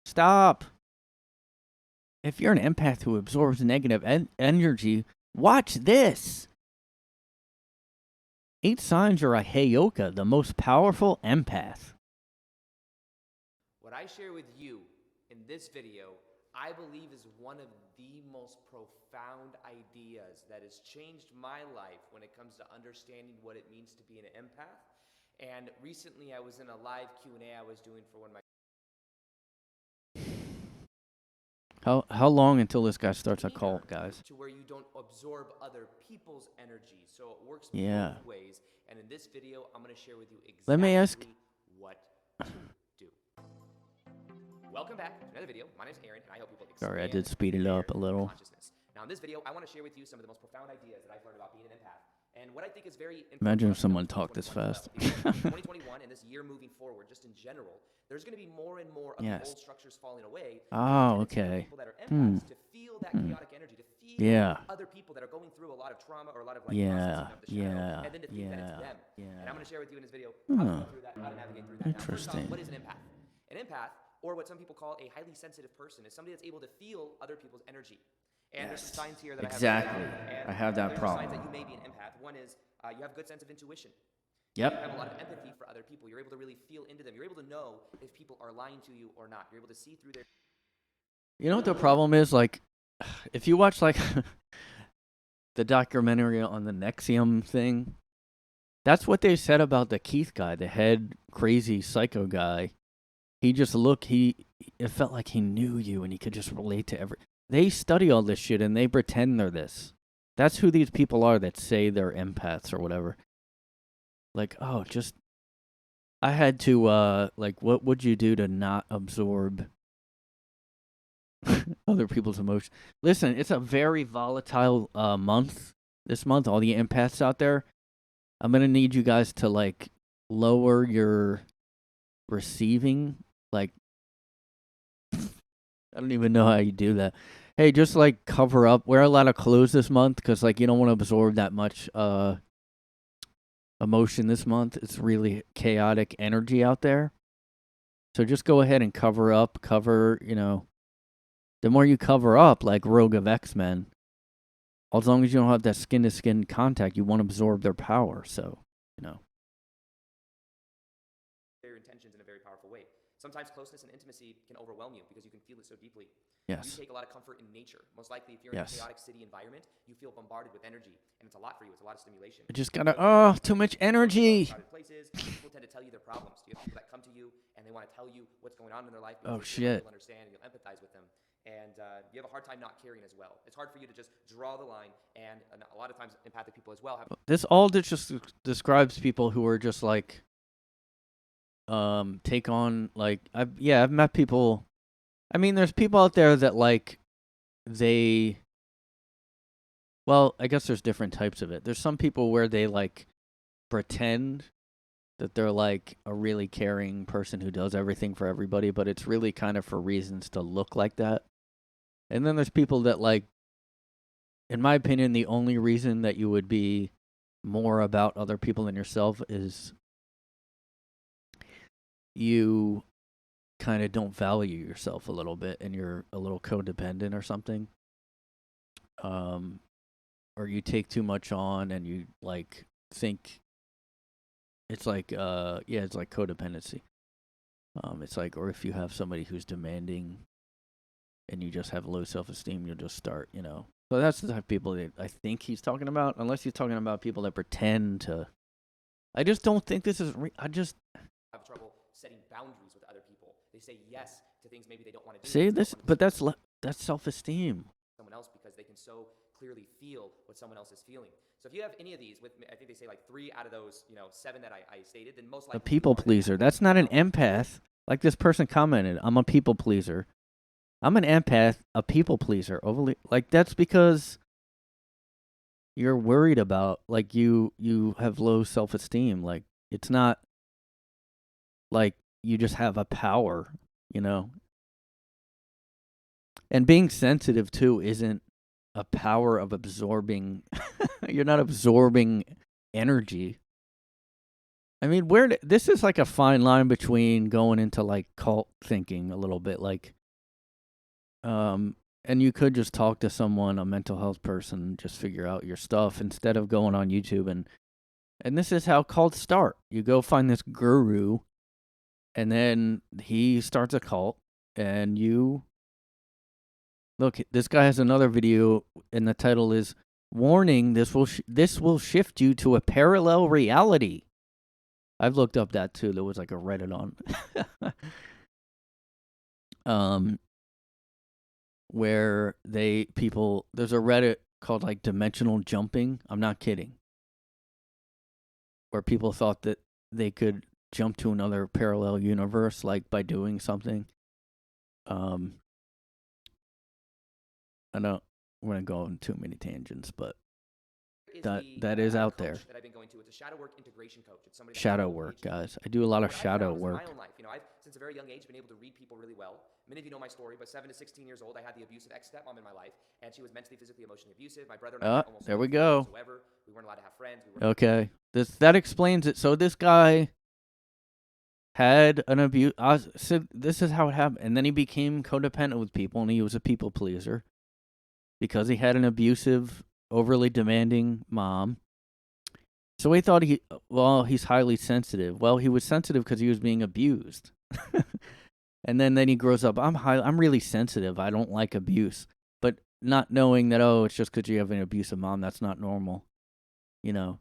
Stop. If you're an empath who absorbs negative energy, watch this. 8 signs you're a heyoka, the most powerful empath. What I share with you in this video, I believe is one of the most profound ideas that has changed my life when it comes to understanding what it means to be an empath. And recently I was in a live Q&A I was doing for one of my... How long until this guy starts a cult, guys? To where you don't absorb other people's energy. So it works Yeah. both ways. And in this video, I'm going to share with you exactly Let me ask. what to do. Welcome back to another video. My name is Aaron, and I help people Sorry, I expand did speed it up a their little. consciousness. Now, in this video, I want to share with you some of the most profound ideas that I've learned about being an empath. And what I think is very important. Imagine if for us to know someone in talked this 2021 fast. 2021 and this year moving forward, just in general, there's going to be more and more of the Yes. old structures falling away. Oh, There's a tendency for okay. people that are empaths to feel that chaotic energy, to feel Yeah. other people that are going through a lot of trauma or a lot of like Yeah, processing of the shadow, yeah, and then to think that it's yeah, them. yeah. And I'm going to share with you in this video how to Huh. go through that, how to navigate through that. Now, first off, Interesting. what is an empath? An empath, or what some people call a highly sensitive person, is somebody that's able to feel other people's energy. And there's some signs here that Exactly. I have. And I have that there's problem. signs that you may be an empath. One is you have a good sense of intuition. Yep. You have a lot of empathy for other people. You're able to really feel into them. You're able to know if people are lying to you or not. You're able to see through their... You know what the problem is? Like, if you watch, like, the documentary on the Nexium thing, that's what they said about the Keith guy, the head crazy psycho guy. He just it felt like he knew you and he could just relate to They study all this shit and they pretend they're this. That's who these people are that say they're empaths or whatever. Like, oh, I had to, like, what would you do to not absorb other people's emotions? Listen, it's a very volatile month. This month, all the empaths out there, I'm going to need you guys to, like, lower your receiving. Like, I don't even know how you do that. Hey, just, like, cover up. Wear a lot of clothes this month because, like, you don't want to absorb that much emotion this month. It's really chaotic energy out there. So just go ahead and cover, you know. The more you cover up, like Rogue of X-Men, as long as you don't have that skin-to-skin contact, you won't absorb their power. So, you know. their intentions in a very powerful way. Sometimes closeness and intimacy can overwhelm you because you can feel it so deeply. Yes. You take a lot of comfort in nature. Most likely, if you're in a Yes. chaotic city environment, you feel bombarded with energy, and it's a lot for you. It's a lot of stimulation. I just gotta, too much energy. Crowded places, people tend to tell you their problems. You have people that come to you and they want to tell you what's going on in their life. Oh, because they feel like shit. you'll understand and you'll empathize with them. And you have a hard time not caring as well. It's hard for you to just draw the line. And a lot of times, empathic people as well have... This all just describes people who are just like, take on, like, I've met people. I mean, there's people out there that, like, well, I guess there's different types of it. There's some people where they, like, pretend that they're, like, a really caring person who does everything for everybody, but it's really kind of for reasons to look like that. And then there's people that, like, in my opinion, the only reason that you would be more about other people than yourself is you kind of don't value yourself a little bit and you're a little codependent or something. Or you take too much on and you, like, think it's like, it's like codependency. It's like, or if you have somebody who's demanding and you just have low self-esteem, you'll just start, you know. So that's the type of people that I think he's talking about, unless he's talking about people that pretend to. I just don't think this is, I just. have trouble setting boundaries with other people. They say yes to things maybe they don't want to do. See, but that's self-esteem. Someone else because they can so clearly feel what someone else is feeling. So if you have any of these, I think they say like 3 out of those, 7 that I stated, then most likely... A people pleaser. That's not an empath. Like this person commented, I'm a people pleaser. I'm an empath, a people pleaser. Overly, like, that's because you're worried about, like, you have low self-esteem. Like, it's not like you just have a power, you know. And being sensitive too isn't a power of absorbing. You're not absorbing energy. I mean, this is like a fine line between going into, like, cult thinking a little bit, like, and you could just talk to someone, a mental health person, just figure out your stuff instead of going on YouTube And this is how cults start. You go find this guru, and then he starts a cult, and you... Look, this guy has another video, and the title is, Warning, this will shift you to a parallel reality. I've looked up that too. There was like a Reddit on. Where there's a Reddit called like dimensional jumping. I'm not kidding. Where people thought that they could jump to another parallel universe, like by doing something. I don't want to go on too many tangents, but that is out there. That I've been going to. It's a shadow work integration coach. It's somebody shadow work, guys. I do a lot of shadow work. In my own life, I've since a very young age been able to read people really well. Many of you know my story, but 7 to 16 years old, I had the abusive ex-stepmom in my life, and she was mentally, physically, emotionally abusive. My brother and I almost there we go. Whatsoever. We weren't allowed to have friends. Okay, that explains it. So this guy had an abuse. So this is how it happened, and then he became codependent with people, and he was a people pleaser because he had an abusive, overly demanding mom. So he thought he's highly sensitive. Well, he was sensitive because he was being abused. And then he grows up, I'm really sensitive. I don't like abuse. But not knowing that, it's just because you have an abusive mom, that's not normal. You're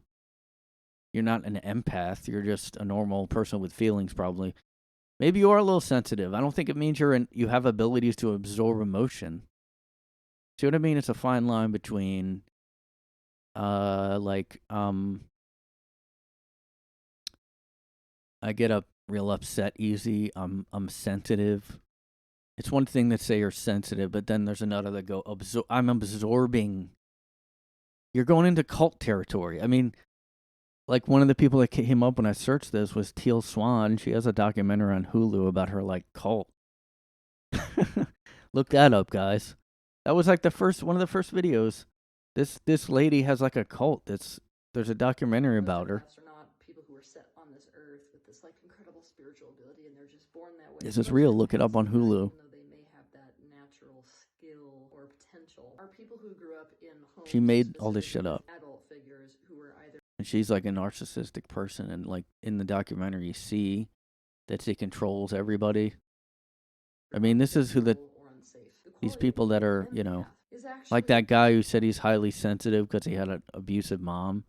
not an empath. You're just a normal person with feelings, probably. Maybe you are a little sensitive. I don't think it means you have abilities to absorb emotion. See what I mean? It's a fine line between, I get real upset easy. I'm sensitive. It's one thing to say you're sensitive, but then there's another that go I'm absorbing. You're going into cult territory. I mean, like one of the people that came up when I searched this was Teal Swan. She has a documentary on Hulu about her cult. Look that up, guys. That was like one of the first videos. This lady has like a cult. There's a documentary about her. This is real. Look it up on Hulu. She made all this shit up. And she's like a narcissistic person, and like in the documentary you see that she controls everybody. I mean, this is these people that are, like that guy who said he's highly sensitive because he had an abusive mom.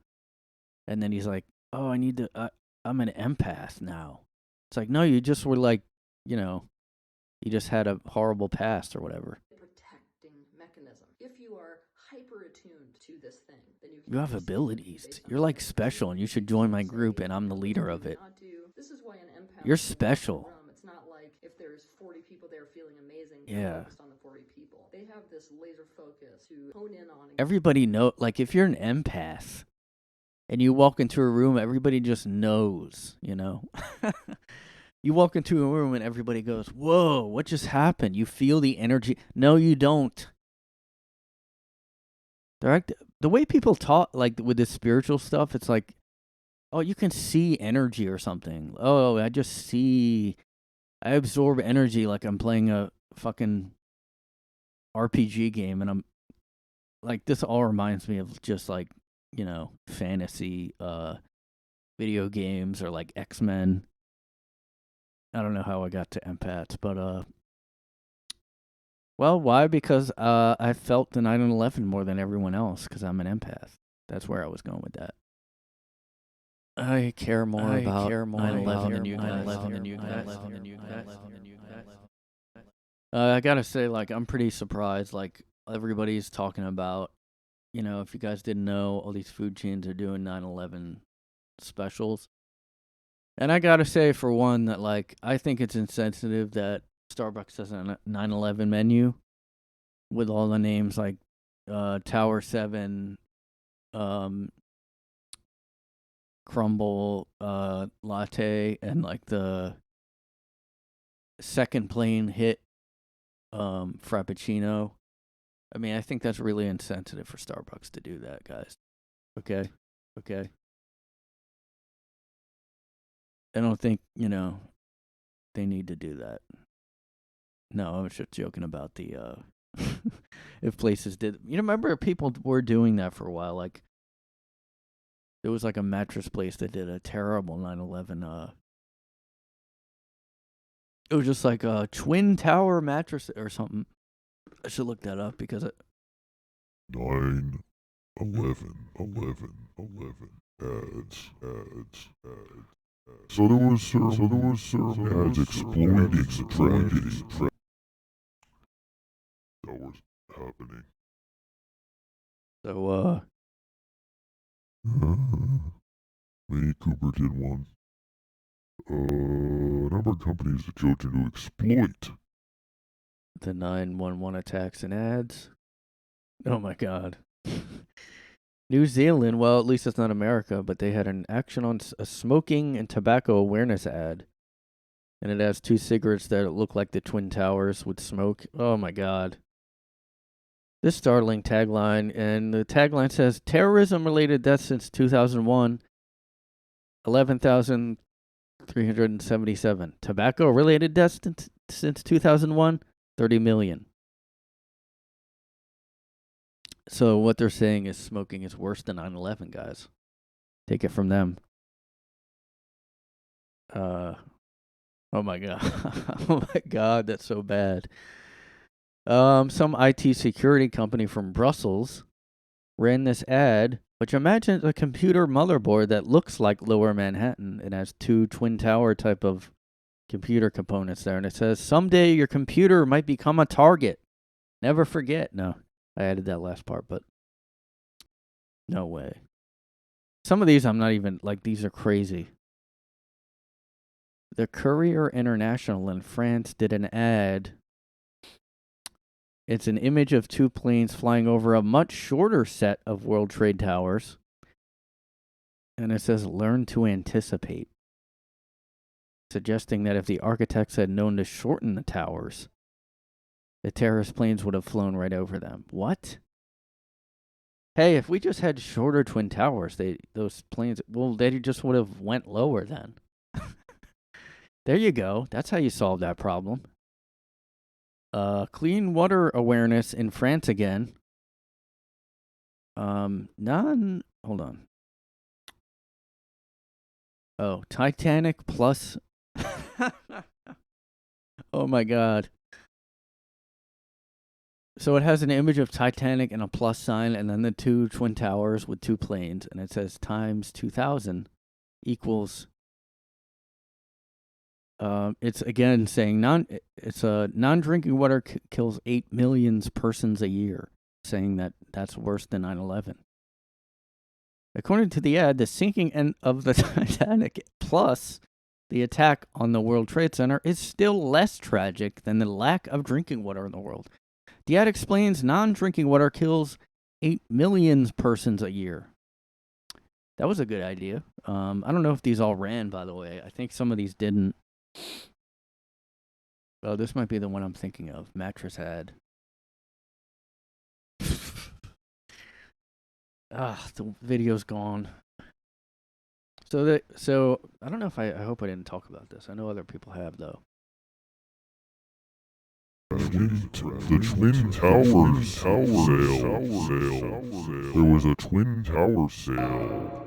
And then he's like, I'm an empath now. It's like, no, you just were like, you just had a horrible past or whatever. Protecting mechanism. If you are hyper attuned to this thing, then you have abilities. You're like special, and you should join my group, and I'm the leader of it. This is why an empath. You're special. It's not like if there's 40 people there feeling amazing, yeah. Focused on the 40 people. They have this laser focus to hone in on. Everybody know, like if you're an empath and you walk into a room, everybody just knows, You walk into a room and everybody goes, whoa, what just happened? You feel the energy. No, you don't. The way people talk, like with this spiritual stuff, it's like, you can see energy or something. I absorb energy like I'm playing a fucking RPG game, and I'm like, this all reminds me of just like, fantasy video games or like X-Men. I don't know how I got to empaths, but well, why? Because I felt the 9/11 more than everyone else because I'm an empath. That's where I was going with that. I care more about 9/11 than you guys. I gotta say, like, I'm pretty surprised. Like, everybody's talking about, if you guys didn't know, all these food chains are doing 9/11 specials. And I gotta say, for one, that like I think it's insensitive that Starbucks has a 9/11 menu with all the names like Tower 7, Crumble Latte, and like the second plane hit Frappuccino. I mean, I think that's really insensitive for Starbucks to do that, guys. Okay. I don't think, they need to do that. No, I was just joking about the, if places did. Remember people were doing that for a while. Like, There was like a mattress place that did a terrible 9/11. It was just like a twin tower mattress or something. I should look that up because 9, 11, 11, 11. Ads. So there was some ads exploiting the tragedy that was happening. so. Mini Cooper did one. A number of companies are chosen to exploit The 911 attacks and ads. Oh my God. New Zealand, well, at least it's not America, but they had an action on a smoking and tobacco awareness ad. And it has 2 cigarettes that look like the Twin Towers with smoke. Oh my God. This startling tagline, and the tagline says, terrorism-related deaths since 2001, 11,377. Tobacco-related deaths since 2001, 30 million. So what they're saying is smoking is worse than 9/11, guys. Take it from them. Oh my God. Oh my God, that's so bad. Some IT security company from Brussels ran this ad, which imagine a computer motherboard that looks like Lower Manhattan. It has 2 twin tower type of computer components there, and it says, someday your computer might become a target. Never forget. No, I added that last part, but no way. Some of these I'm not even, like, these are crazy. The Courier International in France did an ad. It's an image of 2 planes flying over a much shorter set of World Trade Towers. And it says, learn to anticipate. Suggesting that if the architects had known to shorten the towers, the terrorist planes would have flown right over them. What? Hey, if we just had shorter twin towers, those planes, well, they just would have went lower then. There you go. That's how you solve that problem. Clean water awareness in France again. Hold on. Oh, Titanic plus. Oh my God. So it has an image of Titanic and a plus sign, and then the 2 twin towers with 2 planes, and it says times 2,000 equals. It's again saying non-drinking water kills 8 million persons a year, saying that that's worse than 9/11. According to the ad, the sinking end of the Titanic plus the attack on the World Trade Center is still less tragic than the lack of drinking water in the world. The ad explains non-drinking water kills 8 million persons a year. That was a good idea. I don't know if these all ran, by the way. I think some of these didn't. Oh, this might be the one I'm thinking of. Mattress ad. The video's gone. So I don't know if I hope I didn't talk about this. I know other people have though. The Twin Towers sale. There was a Twin Tower sale.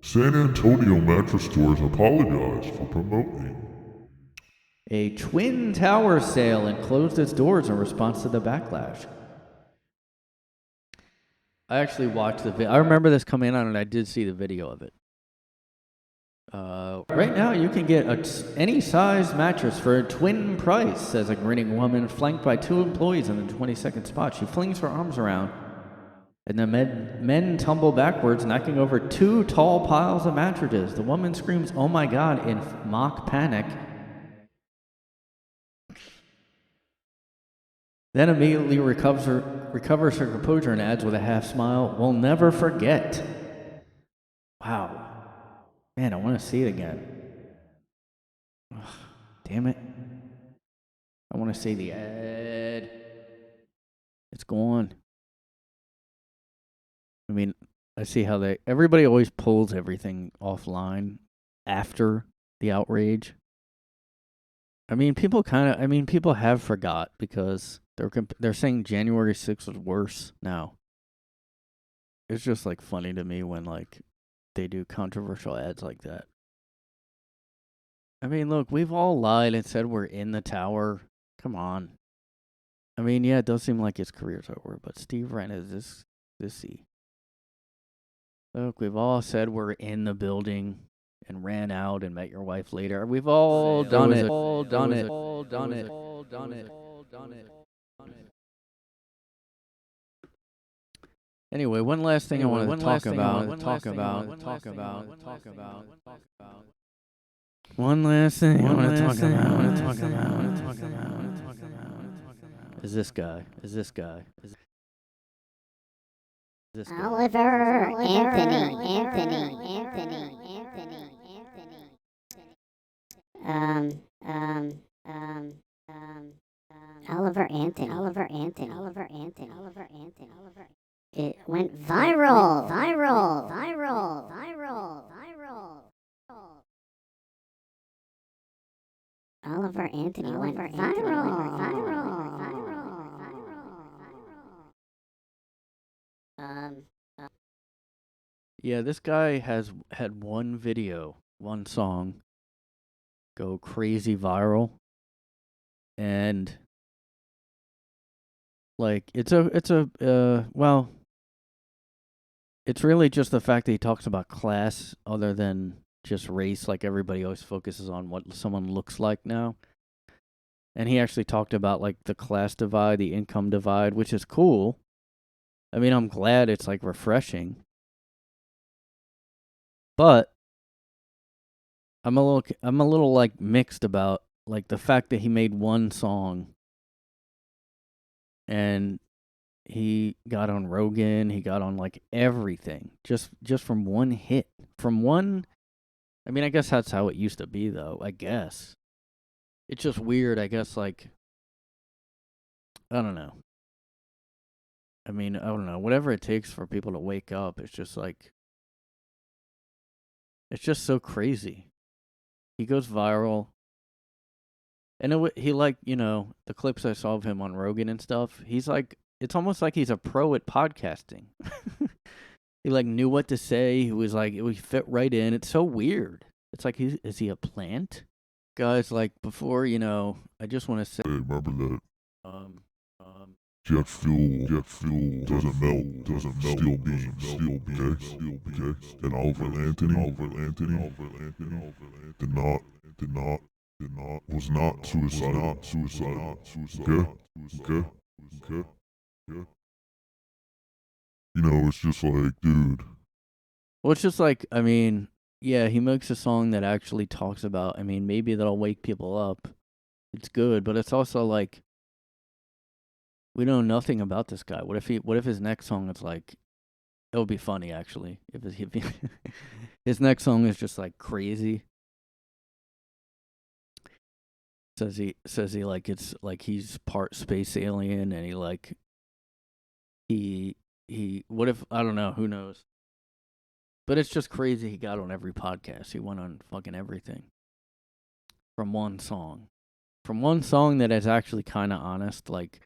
San Antonio mattress stores apologized for promoting A Twin Tower sale and closed its doors in response to the backlash. I actually watched the video. I remember this coming on, and I did see the video of it. Right now, you can get any size mattress for a twin price, says a grinning woman flanked by 2 employees in the 22nd spot. She flings her arms around, and the men tumble backwards, knocking over 2 tall piles of mattresses. The woman screams, "Oh my God," in mock panic. Then immediately recovers her composure and adds with a half smile, "We'll never forget." Wow. Man, I want to see it again. Ugh, damn it. I want to see the ad. It's gone. I mean, I see how everybody always pulls everything offline after the outrage. I mean, people have forgot because they're saying January 6th was worse now. it's just like funny to me when like they do controversial ads like that. I mean, look, we've all lied and said we're in the tower. Come on. I mean, yeah, it does seem like his career's over, but Steve Rannazzisi. Look, we've all said we're in the building and ran out and met your wife later. We've all done it. All done it. All done it. All done it. All done it. Anyway, one last thing I want to talk about. One last thing I want to talk about. Is this guy? Oliver Anthony. Oliver Anthony. It went viral. Oliver Anthony went viral. Yeah, this guy has had one video, one song go crazy viral. And like it's really just the fact that he talks about class other than just race. Like everybody always focuses on what someone looks like now. And he actually talked about like the class divide, the income divide, which is cool. I mean, I'm glad it's like refreshing. But I'm a little like mixed about like the fact that he made one song and he got on Rogan, he got on like everything just from one hit. From one, I mean, I guess that's how it used to be though, I guess. It's just weird, I guess, like I don't know. I mean, I don't know. Whatever it takes for people to wake up, it's just like it's just so crazy. He goes viral. And he like, the clips I saw of him on Rogan and stuff, he's like, it's almost like he's a pro at podcasting. He like knew what to say. He was like, it would fit right in. It's so weird. It's like, is he a plant? Guys, like before, I just want to say, Hey, remember that jet fuel doesn't melt steel beams, okay? And Oliver Anthony was not suicidal, okay? It's just like, dude. well, it's just like, I mean, yeah, he makes a song that actually talks about, I mean, maybe that'll wake people up. It's good, but it's also like, we know nothing about this guy. What if his next song is like, it would be funny actually. If his next song is just like crazy. Says he like it's like he's part space alien and he what if, I don't know, who knows. But it's just crazy he got on every podcast. He went on fucking everything. From one song. From one song that is actually kinda honest, like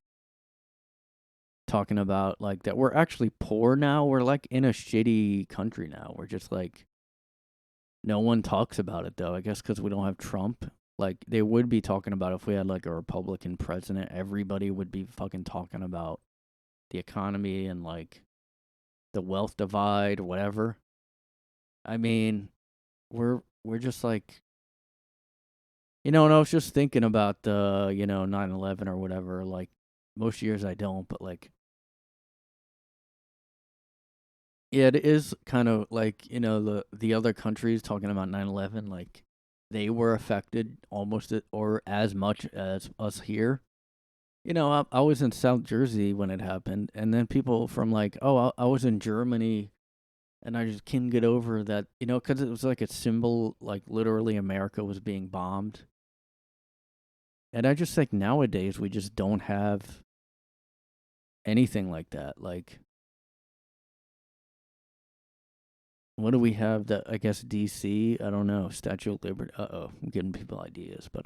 talking about like that we're actually poor now. We're like in a shitty country now. We're just like, no one talks about it though. I guess because we don't have Trump. Like they would be talking about if we had like a Republican president. Everybody would be fucking talking about the economy and like the wealth divide or whatever. I mean, we're just like, and I was just thinking about the 9/11 or whatever. Like most years I don't, but like. Yeah, it is kind of like, the other countries talking about 9/11, like they were affected almost or as much as us here. I was in South Jersey when it happened, and then people from like, oh, I was in Germany, and I just couldn't get over that, because it was like a symbol, like literally America was being bombed. And I just think nowadays we just don't have anything like that. Like, what do we have that, I guess, DC? I don't know. Statue of Liberty. I'm giving people ideas, but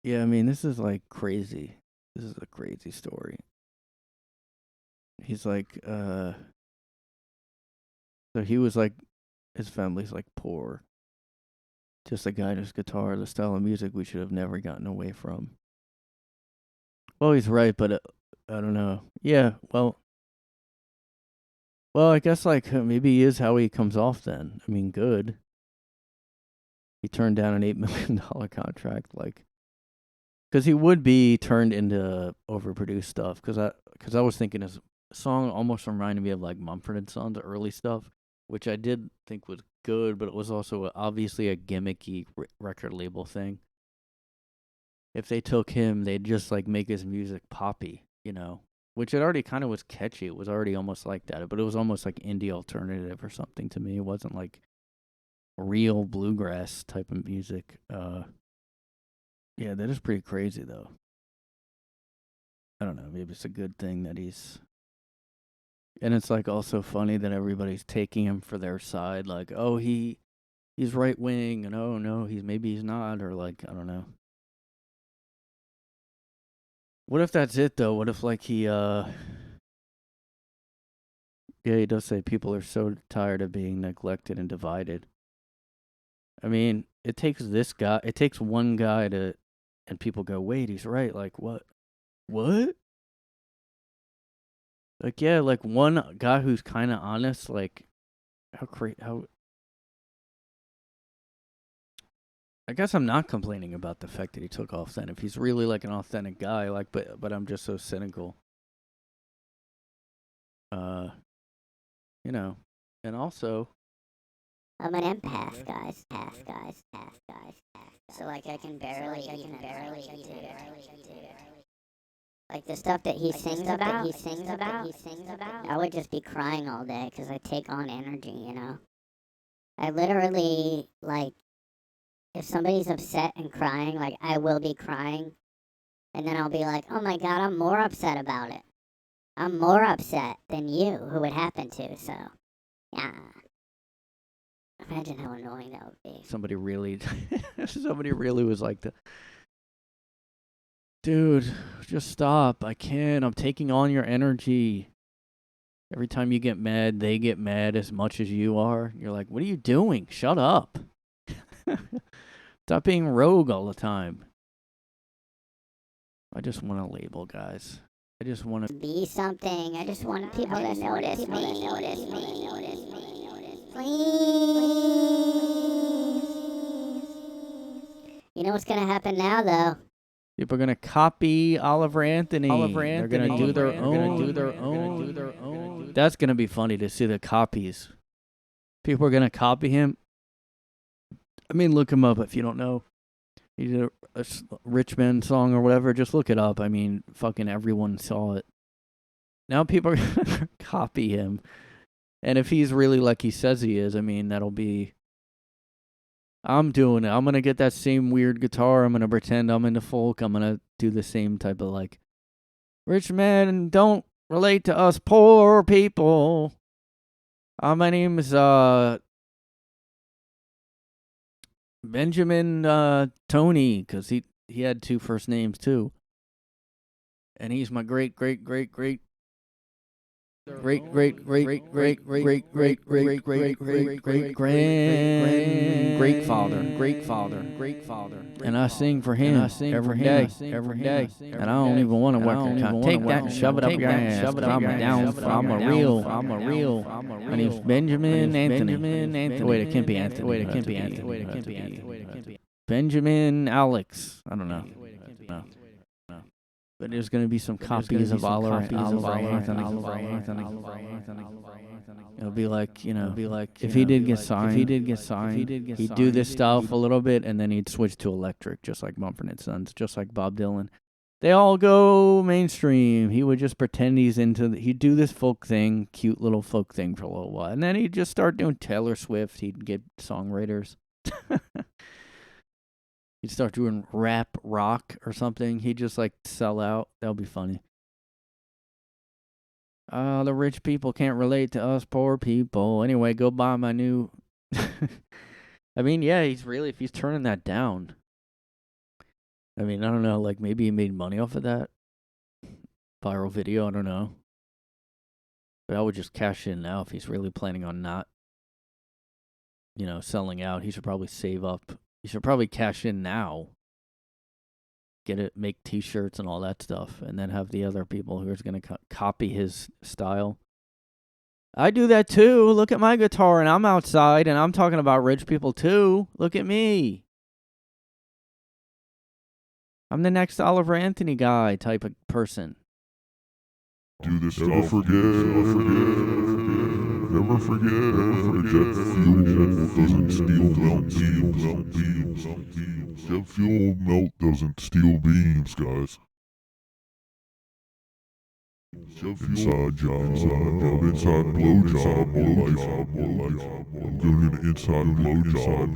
yeah, I mean, this is like crazy. This is a crazy story. he's like, so he was like, his family's like poor. Just a guy and his guitar, the style of music we should have never gotten away from. Well, he's right, but I don't know. Yeah, well, I guess like maybe he is how he comes off then. I mean, good. He turned down an $8 million contract, like, because he would be turned into overproduced stuff. Because I was thinking his song almost reminded me of like Mumford & Sons early stuff, which I did think was good, but it was also obviously a gimmicky record label thing. If they took him, they'd just like make his music poppy, you know, which it already kind of was catchy. It was already almost like that, but it was almost like indie alternative or something to me. It wasn't like real bluegrass type of music. Yeah, that is pretty crazy though. I don't know, maybe it's a good thing that he's, and it's like also funny that everybody's taking him for their side, like, oh, he's right wing, and oh no, maybe he's not, or like, I don't know. What if that's it though? What if like he yeah, he does say people are so tired of being neglected and divided. I mean, it takes one guy to, and people go, wait, he's right. Like, what? Like, yeah, like one guy who's kind of honest, like, how. I guess I'm not complaining about the fact that he took off then. If he's really like an authentic guy, like, but I'm just so cynical. You know, and also, I'm an empath, guys. So like I can barely do it. Like the stuff that he sings about, I would just be crying all day because I take on energy, you know. I literally, like, if somebody's upset and crying, like, I will be crying. And then I'll be like, oh my God, I'm more upset about it. I'm more upset than you, who it happened to, so, yeah. Imagine how annoying that would be. somebody really was like, dude, just stop. I can't. I'm taking on your energy. Every time you get mad, they get mad as much as you are. You're like, what are you doing? Shut up. Stop being rogue all the time. I just want to label, guys. I just want to be something. I just want people to notice me. Please. You know what's gonna happen now, though? People are gonna copy Oliver Anthony. They're gonna do their own. That's gonna be funny to see the copies. People are gonna copy him. I mean, look him up if you don't know. He did a Rich Man song or whatever. Just look it up. I mean, fucking everyone saw it. Now people are gonna copy him, and if he's really like he says he is, I mean, that'll be. I'm doing it. I'm gonna get that same weird guitar. I'm gonna pretend I'm into folk. I'm gonna do the same type of like, rich men don't relate to us poor people. My name is Benjamin Tony, because he had two first names too, and he's my great grandfather. And I sing for him every day. And I don't even want to work a con. Take that and shove it up your ass. I'm a real. My name's Benjamin Anthony. Wait, it can't be Anthony. Benjamin Alex. I don't know. But there's going to be some copies of Oliver Anthony. It'll be like, if he did get signed, he'd do this stuff a little bit, and then he'd switch to electric, just like Mumford & Sons, just like Bob Dylan. They all go mainstream. He would just pretend he'd do this folk thing, cute little folk thing for a little while, and then he'd just start doing Taylor Swift. He'd get songwriters. He'd start doing rap rock or something. He'd just like sell out. That'll be funny. The rich people can't relate to us poor people. Anyway, go buy my new. I mean, yeah, if he's turning that down. I mean, I don't know. Like maybe he made money off of that viral video. I don't know. But I would just cash in now if he's really planning on not, selling out. He should probably save up. He should probably cash in now. Get it, make T-shirts and all that stuff, and then have the other people who are going to copy his style. I do that too. Look at my guitar, and I'm outside, and I'm talking about rich people too. Look at me. I'm the next Oliver Anthony guy type of person. Do this stuff. Never forget. Jet fuel doesn't steal beams. Jet fuel melt doesn't steal beams, guys. Inside blow job, more life. I'm doing an inside blow job.